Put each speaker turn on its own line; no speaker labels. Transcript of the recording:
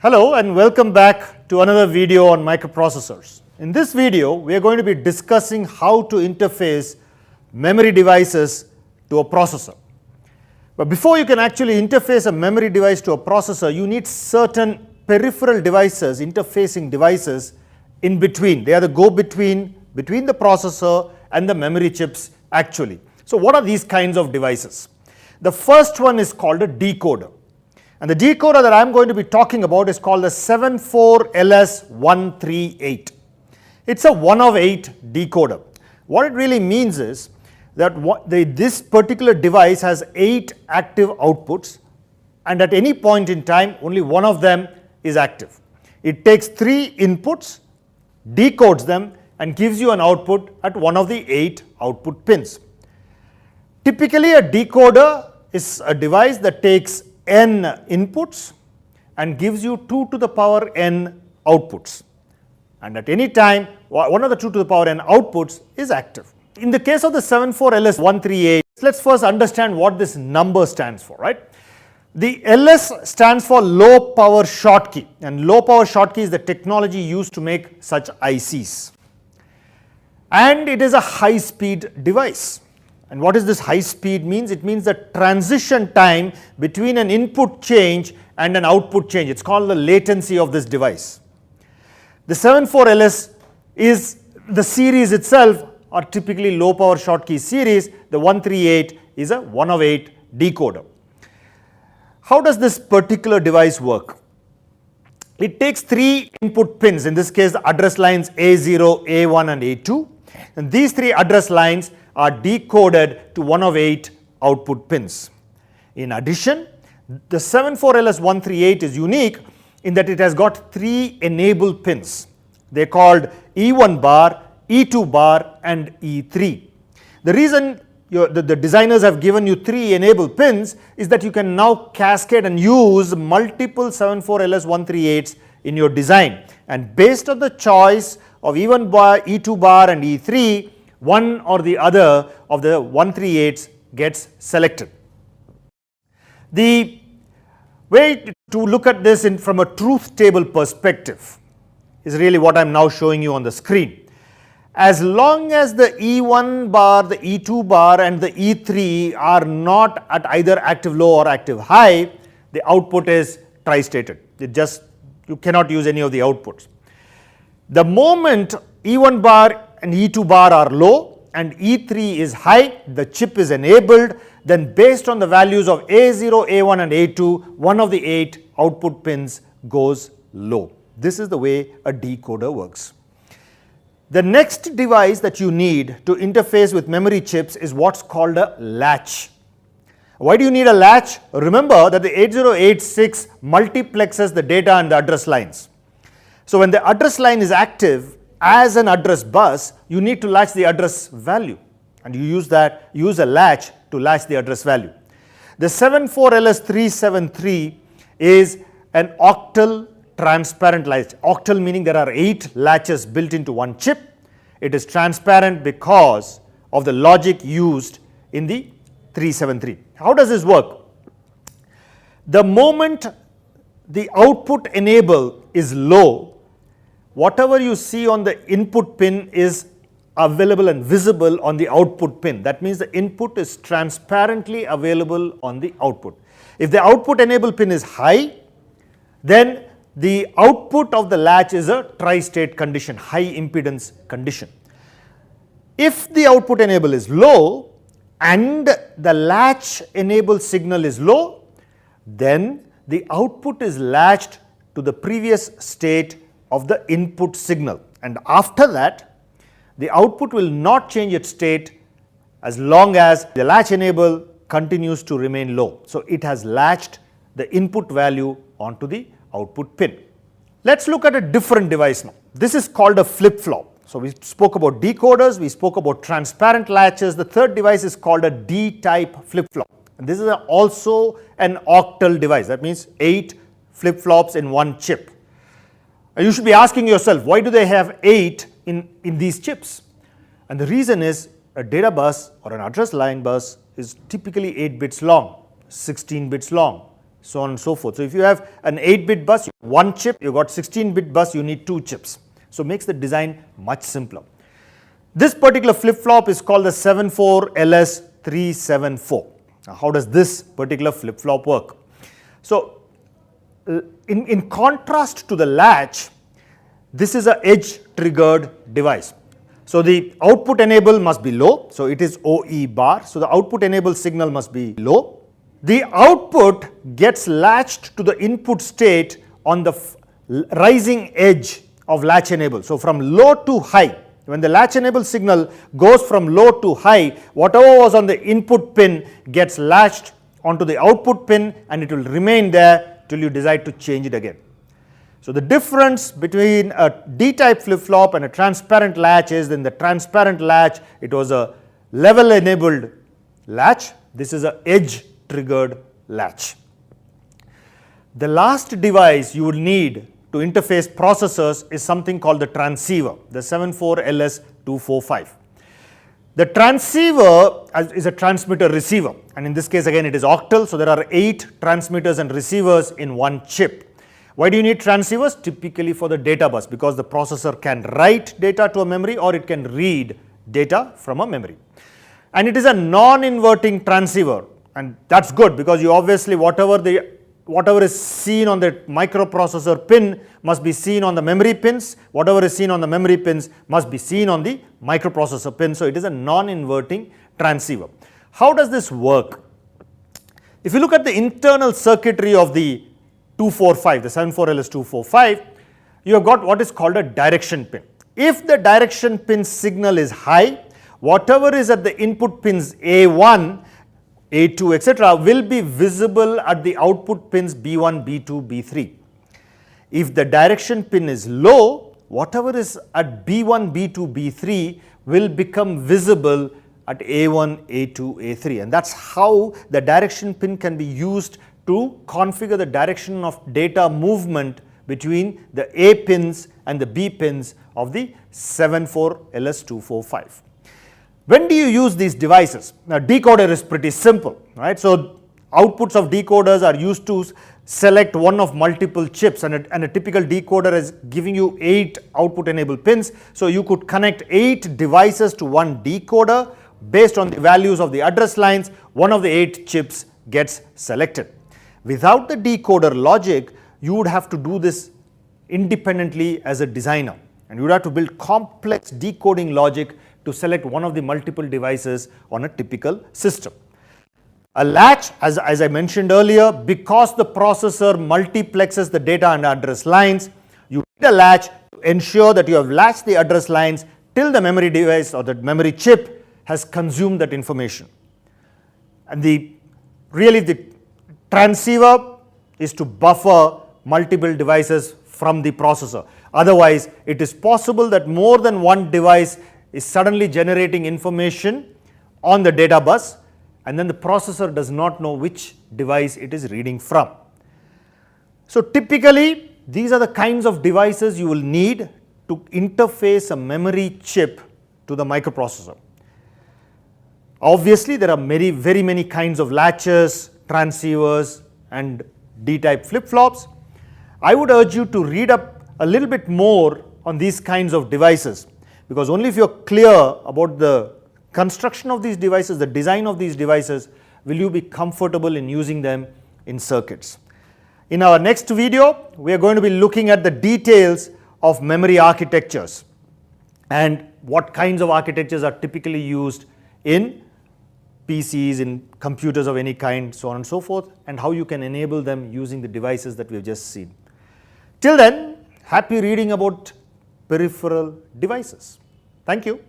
Hello and welcome back to another video on microprocessors. In this video, we are going to be discussing how to interface memory devices to a processor. But before you can actually interface a memory device to a processor, you need certain peripheral devices, interfacing devices in between. They are the go-between between the processor and the memory chips actually. So what are these kinds of devices? The first one is called a decoder. And the decoder that I am going to be talking about is called the 74LS138. It's a 1 of 8 decoder. What it really means is that this particular device has 8 active outputs, and at any point in time only one of them is active. It takes 3 inputs, decodes them and gives you an output at one of the 8 output pins. Typically a decoder is a device that takes n inputs and gives you 2 to the power n outputs, and at any time one of the 2 to the power n outputs is active. In the case of the 74LS138, let's first understand what this number stands for, right? The LS stands for low power Schottky, and low power Schottky is the technology used to make such ICs, and it is a high speed device. And what does this high speed means? It means the transition time between an input change and an output change. It's called the latency of this device. The 74LS is the series itself are typically low power Schottky series. The 138 is a 1 of 8 decoder. How does this particular device work? It takes 3 input pins, in this case the address lines A0, A1 and A2, and these 3 address lines are decoded to 1 of 8 output pins. In addition, the 74LS138 is unique in that it has got 3 enable pins. They are called E1 bar, E2 bar and E3. The reason the designers have given you 3 enable pins is that you can now cascade and use multiple 74LS138s in your design, and based on the choice of E1 bar, E2 bar and E3, one or the other of the 138s gets selected. The way to look at this from a truth table perspective is really what I am now showing you on the screen. As long as the E1 bar, the E2 bar and the E3 are not at either active low or active high, the output is tri-stated. You cannot use any of the outputs. The moment E1 bar and E2 bar are low and E3 is high, the chip is enabled, then based on the values of A0, A1 and A2, one of the 8 output pins goes low. This is the way a decoder works. The next device that you need to interface with memory chips is what's called a latch. Why do you need a latch? Remember that the 8086 multiplexes the data and the address lines. So when the address line is active as an address bus, you need to latch the address value, and you use a latch to latch the address value. The 74LS373 is an octal transparent latch. Octal meaning there are 8 latches built into one chip. It is transparent because of the logic used in the 373. How does this work? The moment the output enable is low, whatever you see on the input pin is available and visible on the output pin. That means the input is transparently available on the output. If the output enable pin is high, then the output of the latch is a tri-state condition, high impedance condition. If the output enable is low and the latch enable signal is low, then the output is latched to the previous state of the input signal, and after that the output will not change its state as long as the latch enable continues to remain low. So it has latched the input value onto the output pin. Let's look at a different device now. This is called a flip-flop. So we spoke about decoders, we spoke about transparent latches. The third device is called a D-type flip-flop, and this is also an octal device. That means 8 flip-flops in one chip. You should be asking yourself, why do they have 8 in these chips? And the reason is a data bus or an address line bus is typically 8 bits long, 16 bits long, so on and so forth. So if you have an 8-bit bus, one chip, you got 16-bit bus, you need 2 chips. So it makes the design much simpler. This particular flip-flop is called the 74LS374. Now, how does this particular flip-flop work? So in contrast to the latch, this is an edge-triggered device. So the output enable must be low, so it is OE bar. So the output enable signal must be low. The output gets latched to the input state on the rising edge of latch enable. So from low to high, when the latch enable signal goes from low to high, whatever was on the input pin gets latched onto the output pin and it will remain there till you decide to change it again. So the difference between a D-type flip-flop and a transparent latch is in the transparent latch, it was a level enabled latch. This is a edge triggered latch. The last device you would need to interface processors is something called the transceiver, the 74LS245. The transceiver is a transmitter receiver, and in this case again it is octal, so there are 8 transmitters and receivers in one chip. Why do you need transceivers? Typically for the data bus, because the processor can write data to a memory or it can read data from a memory. And it is a non-inverting transceiver, and that's good because you obviously whatever is seen on the microprocessor pin must be seen on the memory pins, whatever is seen on the memory pins must be seen on the microprocessor pin, so it is a non-inverting transceiver. How does this work? If you look at the internal circuitry of the 245, the 74LS245, you have got what is called a direction pin. If the direction pin signal is high, whatever is at the input pins A1, A2, etc. will be visible at the output pins B1, B2, B3. If the direction pin is low, whatever is at B1, B2, B3 will become visible at A1, A2, A3, and that's how the direction pin can be used to configure the direction of data movement between the A pins and the B pins of the 74LS245. When do you use these devices? Now, decoder is pretty simple, right? So outputs of decoders are used to select one of multiple chips, and a typical decoder is giving you 8 output enable pins. So you could connect 8 devices to one decoder. Based on the values of the address lines, one of the 8 chips gets selected. Without the decoder logic, you would have to do this independently as a designer, and you would have to build complex decoding logic to select one of the multiple devices on a typical system. A latch, as I mentioned earlier, because the processor multiplexes the data and address lines, you need a latch to ensure that you have latched the address lines till the memory device or the memory chip has consumed that information. And the transceiver is to buffer multiple devices from the processor. Otherwise, it is possible that more than one device is suddenly generating information on the data bus, and then the processor does not know which device it is reading from. So typically, these are the kinds of devices you will need to interface a memory chip to the microprocessor. Obviously, there are very many kinds of latches, transceivers and D-type flip-flops. I would urge you to read up a little bit more on these kinds of devices, because only if you are clear about the construction of these devices, the design of these devices, will you be comfortable in using them in circuits. In our next video, we are going to be looking at the details of memory architectures and what kinds of architectures are typically used in PCs, in computers of any kind, so on and so forth, and how you can enable them using the devices that we have just seen. Till then, happy reading about peripheral devices. Thank you.